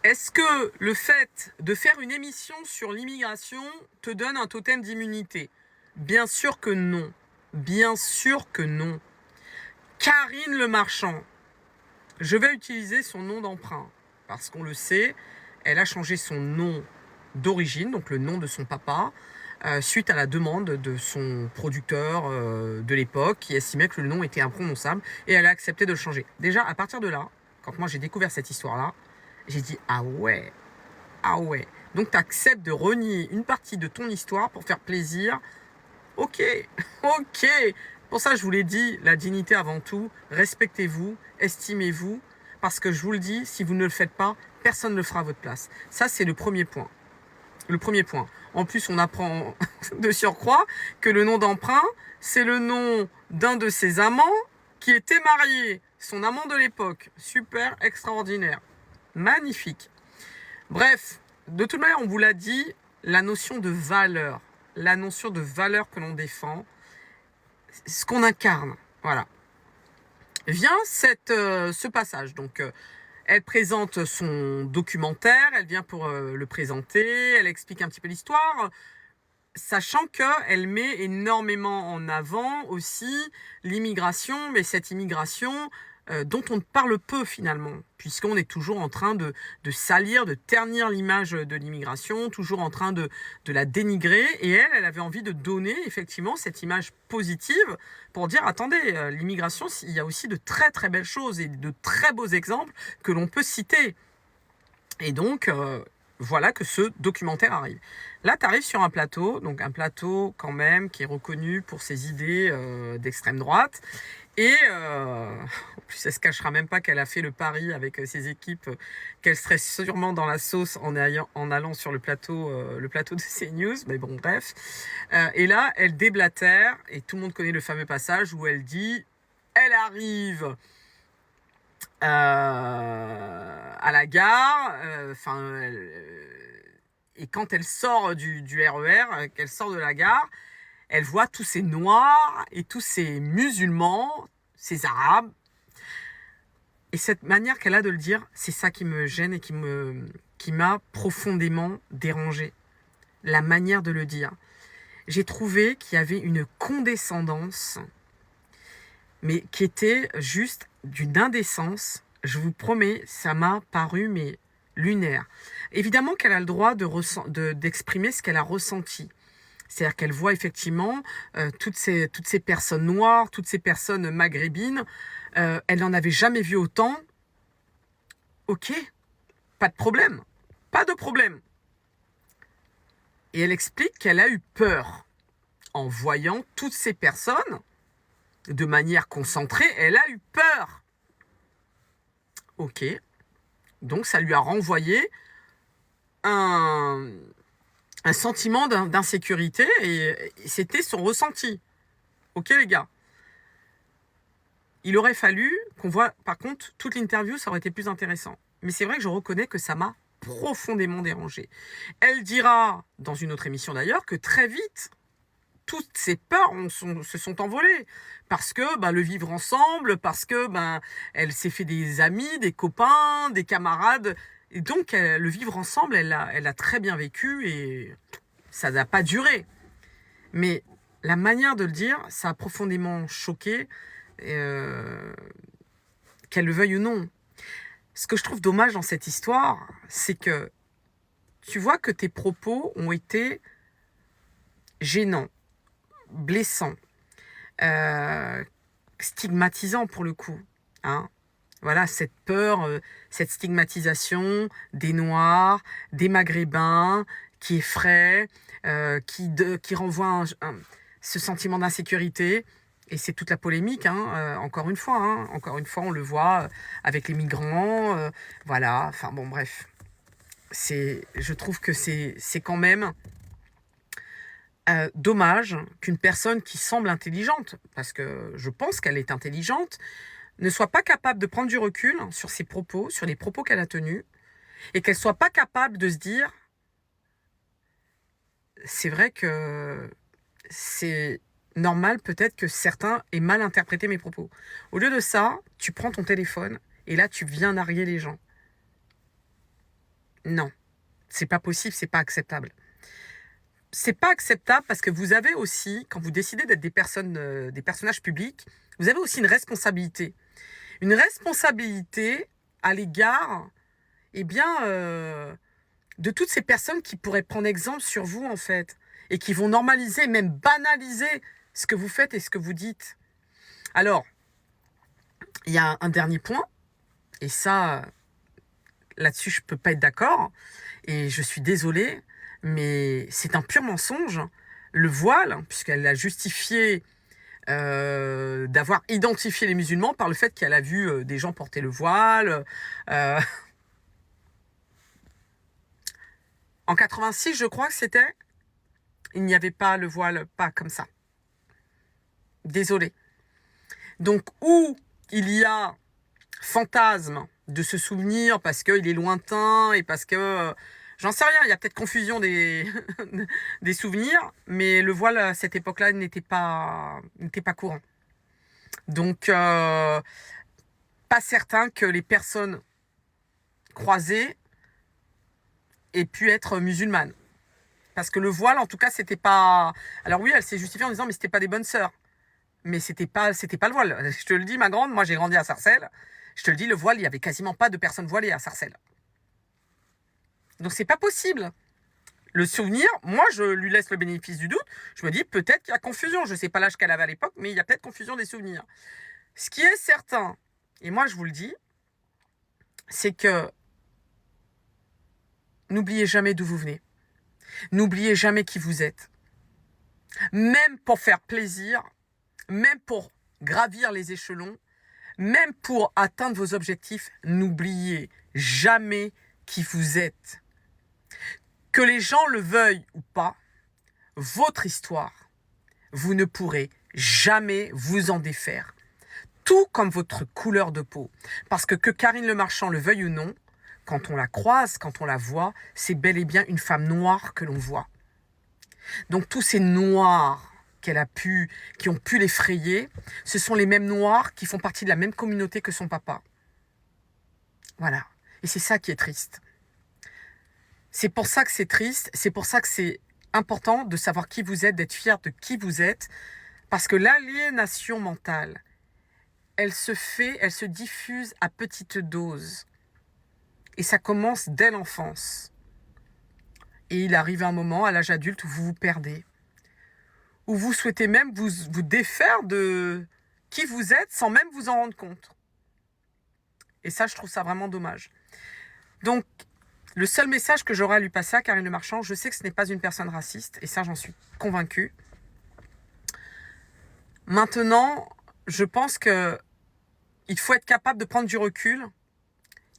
Est-ce que le fait de faire une émission sur l'immigration te donne un totem d'immunité? Bien sûr que non. Bien sûr que non. Karine Le Marchand, je vais utiliser son nom d'emprunt parce qu'on le sait, elle a changé son nom d'origine, donc le nom de son papa, suite à la demande de son producteur de l'époque qui estimait que le nom était imprononçable et elle a accepté de le changer. Déjà, à partir de là, quand moi j'ai découvert cette histoire-là, j'ai dit ah ouais. Donc tu acceptes de renier une partie de ton histoire pour faire plaisir. Ok. Pour ça, je vous l'ai dit, la dignité avant tout, respectez-vous, estimez-vous, parce que je vous le dis, si vous ne le faites pas, personne ne le fera à votre place. Ça, c'est le premier point. En plus, on apprend de surcroît que le nom d'emprunt, c'est le nom d'un de ses amants qui était marié, son amant de l'époque. Super, extraordinaire, magnifique. Bref, de toute manière, on vous l'a dit, la notion de valeur que l'on défend, ce qu'on incarne, voilà. Vient ce passage. Donc, elle présente son documentaire, elle vient pour le présenter, elle explique un petit peu l'histoire, sachant qu'elle met énormément en avant aussi l'immigration, mais cette immigration dont on parle peu finalement, puisqu'on est toujours en train de salir, de ternir l'image de l'immigration, toujours en train de la dénigrer, et elle avait envie de donner effectivement cette image positive pour dire, attendez, l'immigration, il y a aussi de très très belles choses et de très beaux exemples que l'on peut citer. Et donc, voilà que ce documentaire arrive. Là, tu arrives sur un plateau, donc un plateau quand même qui est reconnu pour ses idées d'extrême droite. Et en plus, elle ne se cachera même pas qu'elle a fait le pari avec ses équipes qu'elle serait sûrement dans la sauce en allant sur le plateau de CNews. Mais bon, bref. Et là, elle déblatère, et tout le monde connaît le fameux passage où elle dit « Elle arrive !» à la gare, et quand elle sort du RER, qu'elle sort de la gare, elle voit tous ces noirs et tous ces musulmans, ces arabes. Et cette manière qu'elle a de le dire, c'est ça qui me gêne et qui m'a profondément dérangée. La manière de le dire. J'ai trouvé qu'il y avait une condescendance, mais qui était juste d'une indécence. Je vous promets, ça m'a paru mais lunaire. Évidemment qu'elle a le droit d'exprimer ce qu'elle a ressenti. C'est-à-dire qu'elle voit effectivement toutes ces personnes noires, toutes ces personnes maghrébines. Elle n'en avait jamais vu autant. Ok, pas de problème. Et elle explique qu'elle a eu peur en voyant toutes ces personnes de manière concentrée. Elle a eu peur. Ok, donc ça lui a renvoyé un sentiment d'insécurité et c'était son ressenti. Ok les gars. Il aurait fallu qu'on voit, par contre, toute l'interview, ça aurait été plus intéressant. Mais c'est vrai que je reconnais que ça m'a profondément dérangée. Elle dira, dans une autre émission d'ailleurs, que très vite, toutes ces peurs se sont envolées. Parce que le vivre ensemble, parce que elle s'est fait des amis, des copains, des camarades. Et donc, le vivre ensemble, elle a très bien vécu et ça n'a pas duré. Mais la manière de le dire, ça a profondément choqué, qu'elle le veuille ou non. Ce que je trouve dommage dans cette histoire, c'est que tu vois que tes propos ont été gênants, blessants, stigmatisants pour le coup. Hein. Voilà, cette peur, cette stigmatisation des Noirs, des Maghrébins, qui effraie, qui renvoie ce sentiment d'insécurité. Et c'est toute la polémique, encore une fois. Encore une fois, on le voit avec les migrants. Voilà, enfin bon, bref. Je trouve que c'est quand même dommage qu'une personne qui semble intelligente, parce que je pense qu'elle est intelligente, ne soit pas capable de prendre du recul sur ses propos, sur les propos qu'elle a tenus, et qu'elle soit pas capable de se dire c'est vrai que c'est normal peut-être que certains aient mal interprété mes propos. Au lieu de ça, tu prends ton téléphone et là tu viens narguer les gens. Non, c'est pas possible, c'est pas acceptable. C'est pas acceptable parce que vous avez aussi, quand vous décidez d'être des personnages publics, vous avez aussi une responsabilité. Une responsabilité à l'égard, eh bien, de toutes ces personnes qui pourraient prendre exemple sur vous, en fait, et qui vont normaliser, même banaliser ce que vous faites et ce que vous dites. Alors, il y a un dernier point, et ça, là-dessus, je ne peux pas être d'accord, et je suis désolée, mais c'est un pur mensonge. Le voile, puisqu'elle a justifié d'avoir identifié les musulmans par le fait qu'elle a vu des gens porter le voile. En 86, je crois que c'était, il n'y avait pas le voile, pas comme ça. Désolée. Donc, où il y a fantasme de ce souvenir parce qu'il est lointain et parce que, j'en sais rien, il y a peut-être confusion des, des souvenirs, mais le voile à cette époque-là n'était pas courant. Donc, pas certain que les personnes croisées aient pu être musulmanes. Parce que le voile, en tout cas, c'était pas... Alors oui, elle s'est justifiée en disant, mais c'était pas des bonnes sœurs. Mais c'était pas le voile. Je te le dis, ma grande, moi j'ai grandi à Sarcelles. Je te le dis, le voile, il y avait quasiment pas de personnes voilées à Sarcelles. Donc c'est pas possible. Le souvenir, moi je lui laisse le bénéfice du doute. Je me dis, peut-être qu'il y a confusion. Je sais pas l'âge qu'elle avait à l'époque, mais il y a peut-être confusion des souvenirs. Ce qui est certain, et moi je vous le dis, c'est que n'oubliez jamais d'où vous venez. N'oubliez jamais qui vous êtes. Même pour faire plaisir, même pour gravir les échelons, même pour atteindre vos objectifs, n'oubliez jamais qui vous êtes. Que les gens le veuillent ou pas, votre histoire, vous ne pourrez jamais vous en défaire. Tout comme votre couleur de peau. Parce que Karine Le Marchand le veuille ou non, quand on la croise, quand on la voit, c'est bel et bien une femme noire que l'on voit. Donc tous ces noirs qui ont pu l'effrayer, ce sont les mêmes noirs qui font partie de la même communauté que son papa. Voilà. Et c'est ça qui est triste. C'est pour ça que c'est triste, c'est pour ça que c'est important de savoir qui vous êtes, d'être fier de qui vous êtes, parce que l'aliénation mentale, elle se diffuse à petite dose. Et ça commence dès l'enfance. Et il arrive un moment, à l'âge adulte, où vous vous perdez. Où vous souhaitez même vous défaire de qui vous êtes sans même vous en rendre compte. Et ça, je trouve ça vraiment dommage. Donc, le seul message que j'aurai à lui passer à Karine Le Marchand, je sais que ce n'est pas une personne raciste, et ça, j'en suis convaincue. Maintenant, je pense que il faut être capable de prendre du recul.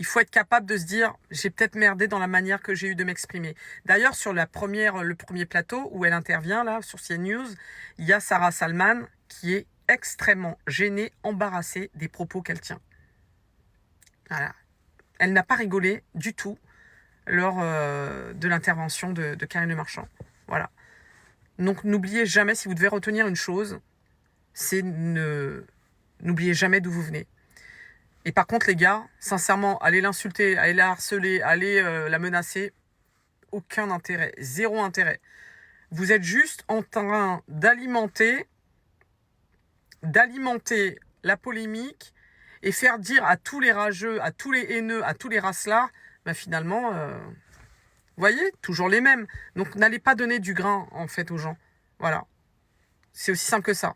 Il faut être capable de se dire, j'ai peut-être merdé dans la manière que j'ai eu de m'exprimer. D'ailleurs, sur le premier plateau où elle intervient, là, sur CNews, il y a Sarah Salman qui est extrêmement gênée, embarrassée des propos qu'elle tient. Voilà. Elle n'a pas rigolé du tout lors de l'intervention de Karine Le Marchand. Voilà. Donc, n'oubliez jamais, si vous devez retenir une chose, c'est n'oubliez jamais d'où vous venez. Et par contre, les gars, sincèrement, allez l'insulter, allez la harceler, allez la menacer, aucun intérêt, zéro intérêt. Vous êtes juste en train d'alimenter la polémique et faire dire à tous les rageux, à tous les haineux, à tous les racelards, ben finalement, vous voyez, toujours les mêmes. Donc, n'allez pas donner du grain, en fait, aux gens. Voilà. C'est aussi simple que ça.